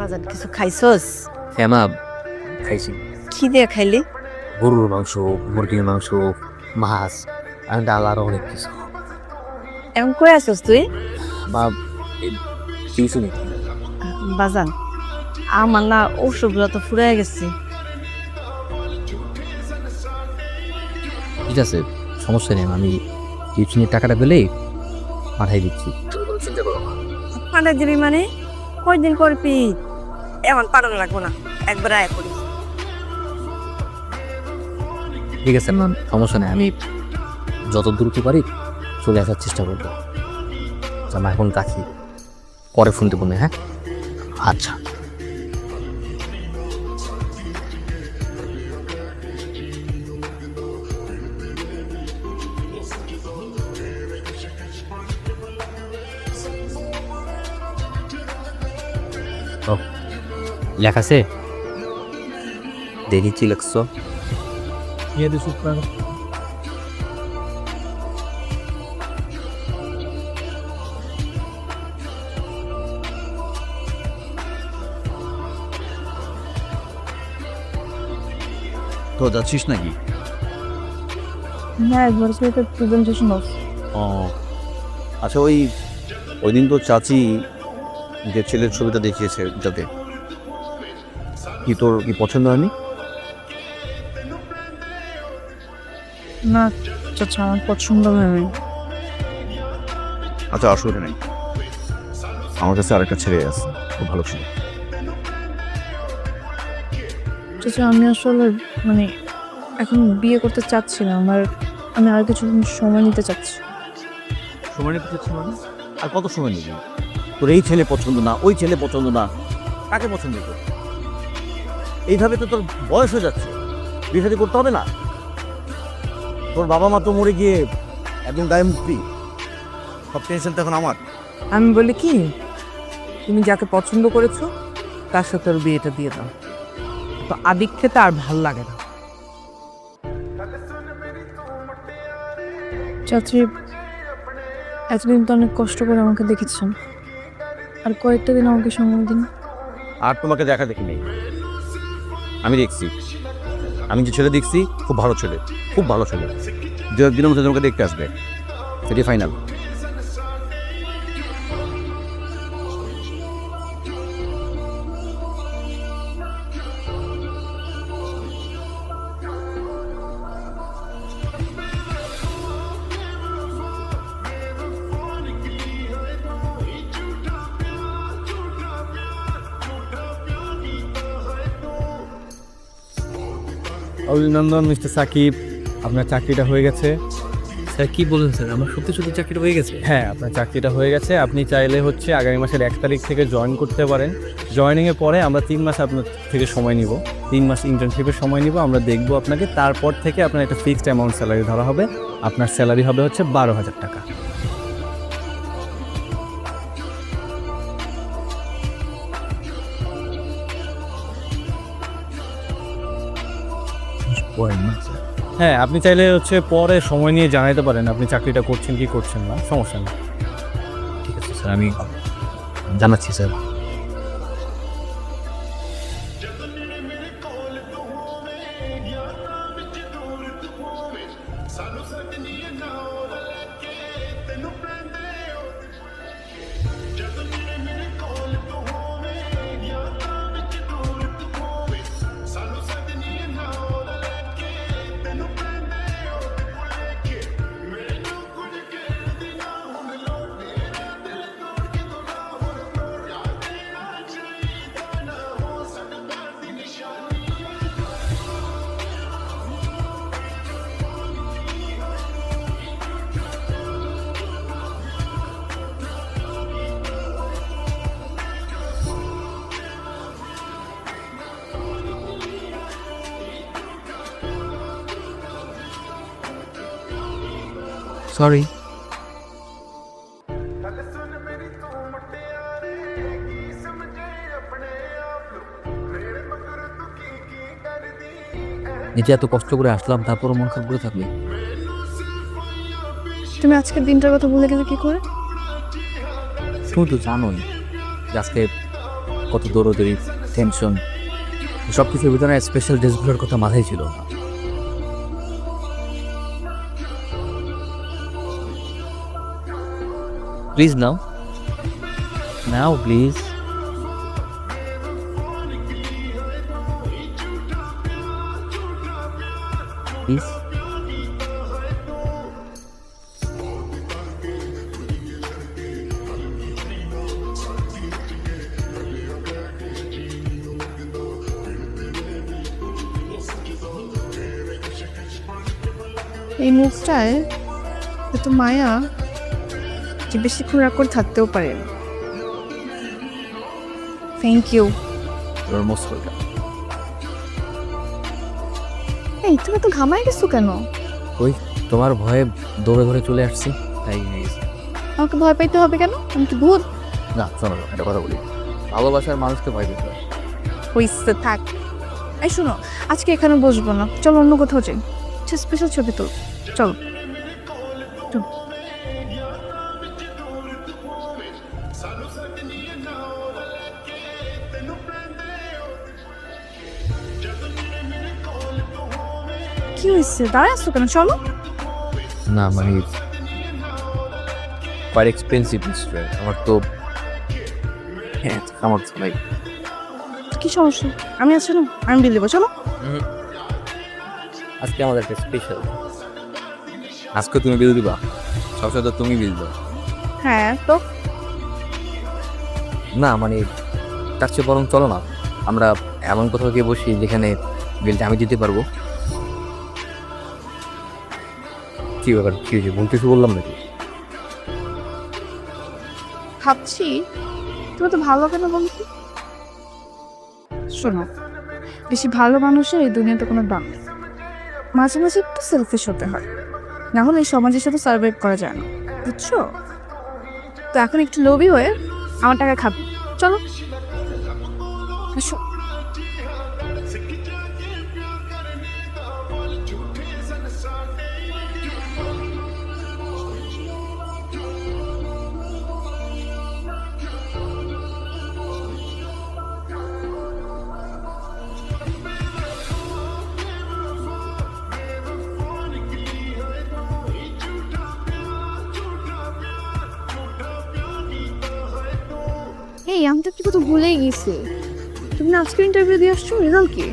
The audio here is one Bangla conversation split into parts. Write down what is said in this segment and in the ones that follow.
বাজার কিছু খাইছস? হ্যাঁ মা, খাইছি। কি দিয়ে খাইলি? গরুর মাংস, মুরগির মাংস, মাছ আর ডাল আরো অনেক কিছু। এমন কই আছস তুই? মা, কিছু নেই। বাজান, আমার না ওষুধগুলো তো ফুরাই গেছে। ঠিক আছে, সমস্যা নেই, আমি টিউশনের টাকাটা পেলেই পাঠাই দিচ্ছি। চিন্তা করো না। পাঠাই দিবি মানে? কয়দিন করবি? এমন পাঠানো লাগবো না, একবার আয় করিস। ঠিক আছে মা, সমস্যা নেই, আমি যত দ্রুত পারি চলে আসার চেষ্টা করবো। মা এখন রাখি, পরে ফোন দেবো না। হ্যাঁ, আচ্ছা। লেখা আছে দেখি, লিখছ? তো যাচ্ছিস নাকি? না, একবার তো প্রেজেন্টেশন অফ। ও আচ্ছা, ওই দিন তো চাচি যে ছেলের ছবিটা দেখিয়েছে, যাতে কি তোর কি পছন্দ হয়নি? না চাচা, আমার পছন্দ হয়নি। আচ্ছা, অসুবিধা নেই, আমার কাছে আরেকটা ছেলে আছে, খুব ভালো ছিল। চাচা, আমি আসলে মানে এখন বিয়ে করতে চাচ্ছি না, আমি আর কিছু সময় নিতে চাচ্ছি। সময় নিতে চাচ্ছি মানে? আর কত সময় নিবি? তোর এই ছেলে পছন্দ না, ওই ছেলে পছন্দ না, কাকে পছন্দ কর? এইভাবে তো তোর বয়স হয়ে যাচ্ছে, বিয়ে শাদী করতে হবে না? তোর বাবা মা তো মরে গিয়ে একদম গায়ে মুক্তি, সব টেনশন তো এখন আমার। আমি বলি কি, তুমি যাকে পছন্দ করেছো তার সাথে ওর বিয়েটা দিয়ে দাও, তো আদিক খেতে আর ভাল লাগে না। চাচি, এতদিন তো অনেক কষ্ট করে আমাকে দেখেছেন, আর কয়েকটা দিন আমাকে সময় দিন। আর তোমাকে দেখা দেখি নেই, আমি দেখছি, আমি যে ছেলে দেখছি খুব ভালো ছেলে, খুব ভালো ছেলে, দু একদিনের মধ্যে তোমাকে দেখতে আসবে, সেটি ফাইনাল। অভিনন্দন মিস্টার সাকিব, আপনার চাকরিটা হয়ে গেছে। স্যার কি বলেন স্যার, আমার সত্যি সত্যি চাকরিটা হয়ে গেছে? হ্যাঁ, আপনার চাকরিটা হয়ে গেছে। আপনি চাইলে আগামী মাসের 1 তারিখ থেকে জয়েন করতে পারেন। জয়েনিংয়ের পরে আমরা 3 মাস আপনার থেকে সময় নিব, 3 মাস ইন্টার্নশিপের সময় নিব, আমরা দেখব আপনাকে। তারপর থেকে আপনার একটা ফিক্সড অ্যামাউন্ট স্যালারি ধরা হবে। আপনার স্যালারি হবে 12,000 টাকা। হ্যাঁ, আপনি চাইলে পরে সময় নিয়ে জানাইতে পারেন আপনি চাকরিটা করছেন কি করছেন না, সমস্যা নেই। ঠিক আছে স্যার, আমি জানাচ্ছি স্যার। সরি। নিজে এত কষ্ট করে আসলাম, তারপরও মন খারাপ করে থাকলে? তুমি আজকের দিনটার কথা ভুলে গেলে কি করে? তুমি তো জানোই যে আজকে কত দৌড়দৌড়ি, টেনশন, সব কিছুর ভিতরে স্পেশাল ড্রেসগুলোর কথা মাথায় ছিল না। Please now now please. Please এই মুখটায় এত মায়া যে বেশিক্ষণ রাগ করে থাকতেও পারে। Thank you. Your most welcome. এই তুমি তো ঘামায় গেছো কেন? ওই তোমার ভয়ে দৌড়ে ধরে চলে আসছি, তাই হয়ে গেছে। আমাকে ভয় পাইতে হবে কেন? আমি কি ভূত? না শোনো, একটা কথা বলি, ভালোবাসার মানুষকে ভয় পেতে হয়। হইছে থাক। এই শোনো, আজকে এখানে বসবো না, চলো অন্য কোথাও যাই। স্পেশাল ছবি তো চলো। কি হয়েছে? দাঁড়ায় আসছো কেন? চলো। না মানে কোয়াইট এক্সপেন্সিভ রেস্টুরেন্ট, আমার তো হ্যাঁ সামর্থ্য নাই। কি সমস্যা? আমি আছি না, আমি বিল দেবো, চলো। আজকে আমাদের একটা স্পেশাল। আজকে তুমি বিল দিবা? সবসময় তো তুমি বিল দাও। হ্যাঁ তো না মানে তার চেয়ে বরং চলো না আমরা এমন কোথাও গিয়ে বসি যেখানে বিলটা আমি দিতে পারবো। কি ব্যাপার, কি হয়েছে? ভুল কিছু বললাম নাকি? ভাবছি তুমি তো ভালো কেন বলতো। শোনো, বেশি ভালো মানুষের এই দুনিয়াতে কোনো দাম নেই। মাঝে মাঝে একটু সেলফিশ হতে হয়, না হলে এই সমাজের সাথে সার্ভাইভ করা যায় না, বুঝছো? তো এখন একটু লোভী হয়ে আমার টাকা খাবে। চলো আসো। এই আমি তো একটু কথা ভুলেই গেছি। তুমি না আজকে ইন্টারভিউ দিয়ে আসছো, রেজাল্ট কি?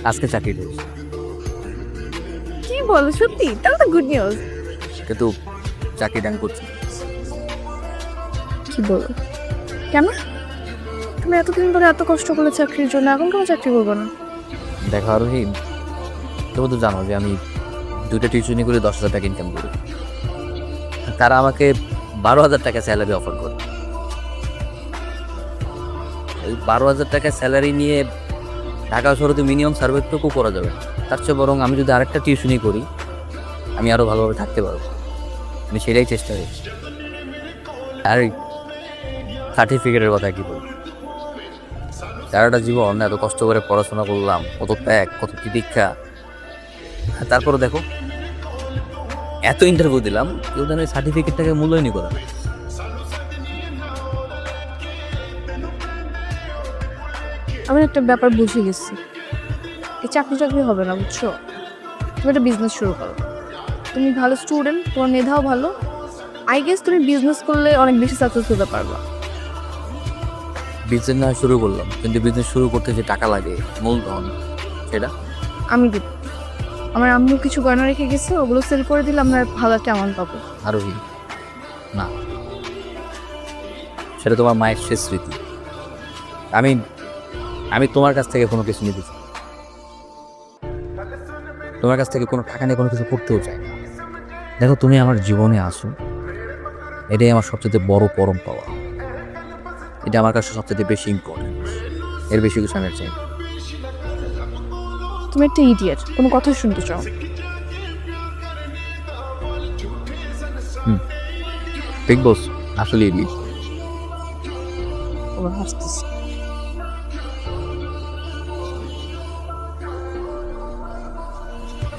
আজকে চাকরি পেয়েছি। কি বলো সত্যি? তাহলে তো গুড নিউজ। কিন্তু চাকরি ডান করছি। কি বলো? কেন? তুমি এতদিন ধরে এত কষ্ট করলে চাকরির জন্য, এখন কেন চাকরি করবো না? দেখো আরোহী, তুমি তো জানো যে আমি 2টা টিউশনি করে 10,000 টাকা ইনকাম করি। তারা আমাকে 12,000 টাকা স্যালারি অফার করে। ওই 12,000 টাকা স্যালারি নিয়ে ঢাকা শহরে তো মিনিমাম সার্ভেটুকু করা যাবে। তার চেয়ে বরং আমি যদি আরেকটা টিউশনি করি আমি আরও ভালোভাবে থাকতে পারবো। আমি সেটাই চেষ্টা করছি। আর সার্টিফিকেটের কথা কি বলবো, সারাটা জীবন এত কষ্ট করে পড়াশোনা করলাম, কত ত্যাগ, কত প্রতীক্ষা, তারপরে দেখো এত ইন্টারভিউ দিলাম, কেউ যেন ওই সার্টিফিকেটটাকে মূল্যায়নই করে না। আমি একটা ব্যাপার বুঝে গেছি, এই চাকরি হবে না, বুঝছো? তুমি একটা বিজনেস শুরু করো। তুমি ভালো স্টুডেন্ট, তোমার মেধাও ভালো, আই গেস তুমি বিজনেস করলে অনেক বেশি সাকসেস হতে পারবা। বিজনেস না শুরু করলাম, কিন্তু বিজনেস শুরু করতে যে টাকা লাগে, মূলধন, সেটা আমি দিব। আমার আম্মু কিছু গয়না রেখে গেছে, ওগুলো সেল করে দিলে আমরা ভালো একটা অ্যামাউন্ট পাবো। আরোহী না, সেটা তোমার মায়ের শেষ স্মৃতি। আমি তোমার কাছ থেকে কোনো কিছু নিতে চাই, তোমার কাছ থেকে কোনো টাকা নিয়ে কোনো কিছু করতেও চাই না। দেখো তুমি আমার জীবনে আসো, এটাই আমার সবচেয়ে বড় পরম পাওয়া। এটা আমার কাছে সবচেয়ে বেশি ইম্পর্টেন্ট, এর বেশি কিছু আমি চাই না। তুমি একটা ইডিয়েট, কোনো কথা শুনতে চাও? বিগ বস আসলে এলি ওরা হাসতেছে।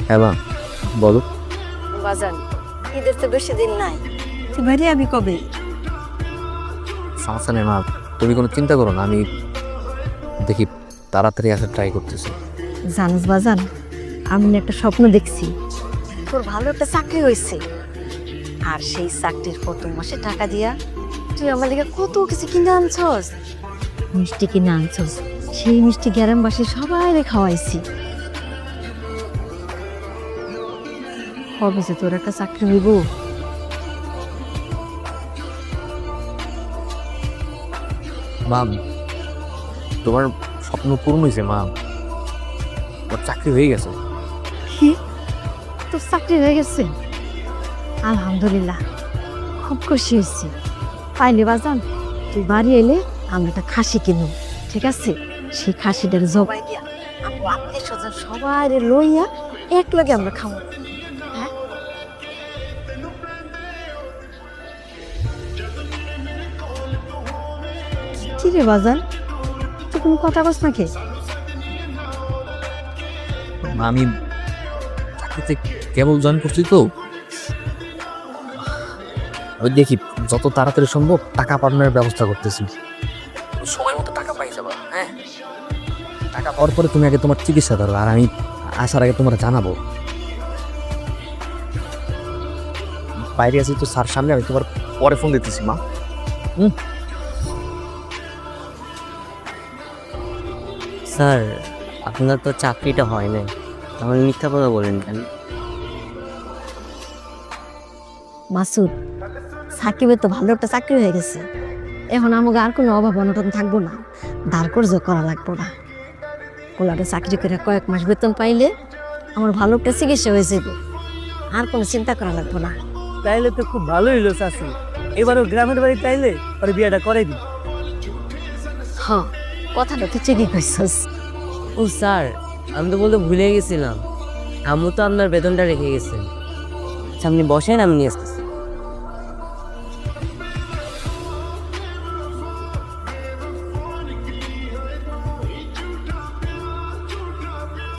হ্যাঁ বলো। বাজান, ঈদের তো বেশি দিন নাই, তুই বাইরে আবি কবে? সমস্যা নেই মা, তুমি কোনো চিন্তা করো না, আমি দেখি তাড়াতাড়ি আসার ট্রাই করতেছি। জানিস বাজান, আমি না একটা স্বপ্ন দেখছি, তোর ভালো একটা চাকরি হয়েছে, আর সেই চাকরির প্রথম মাসে টাকা দিয়া তুই আমার লিগে কত কিছু কিনে আনছস, মিষ্টি কিনে আনছস, সেই মিষ্টি গ্রামবাসী সবাই খাওয়াইছি। কবে যে তোর একটা চাকরি হইব? মা, তোমার স্বপ্ন পূরণ হয়েছে মা, তোমার চাকরি হয়ে গেছে। কি, তোর চাকরি হয়ে গেছে? আলহামদুলিল্লাহ, খুব খুশি হয়েছি। পাইলে বাজান, তুই বাড়ি এলে আমরা একটা খাসি কিনব, ঠিক আছে? সেই খাসিটার জবাই দিয়া আমরা আত্মীয় স্বজন সবাই লইয়া এক লগে আমরা খাবো। হ্যাঁ, কি রে বাজান, তুই কোনো কথা বস নাকি? মা, আমি চাকরিতে কেবল জয়েন করছি তো, ওই দেখি যত তাড়াতাড়ি সম্ভব টাকা পাঠানোর ব্যবস্থা করতেছি। সময় মতো টাকা পাই যাবা। হ্যাঁ, টাকা পাওয়ার পরে তুমি আগে তোমার চিকিৎসা ধরো, আর আমি আসার আগে তোমার জানাবো। বাইরে আছি তো স্যার সামনে, আমি তোমার পরে ফোন দিতেছি মা। স্যার, আপনার তো চাকরিটা হয় নাই, তাহলে মিথ্যা কথা বলেন কেন? মাসুদ, সাকিবের তো ভালো একটা চাকরি হয়ে গেছে, এখন আমাকে আর কোনো অভাব অনটন থাকবো না, ধার কর্জ করা লাগবো না। কোলাটা চাকরি করে কয়েক মাস বেতন পাইলে আমার ভালো একটা চিকিৎসা হয়ে যাবে, আর কোনো চিন্তা করা লাগবো না। তাইলে তো খুব ভালো হইলো চাচি, এবারও গ্রামের বাড়ি তাইলে পরে বিয়েটা করে দিই। হ, কথাটা তো ঠিকই কইছস। ও স্যার, আমি তো বলতে ভুলে গেছিলাম, আম্মু তো আপনার বেতনটা রেখে গেছেন। আচ্ছা, আপনি বসেন, আমি নিয়ে আসতেছি।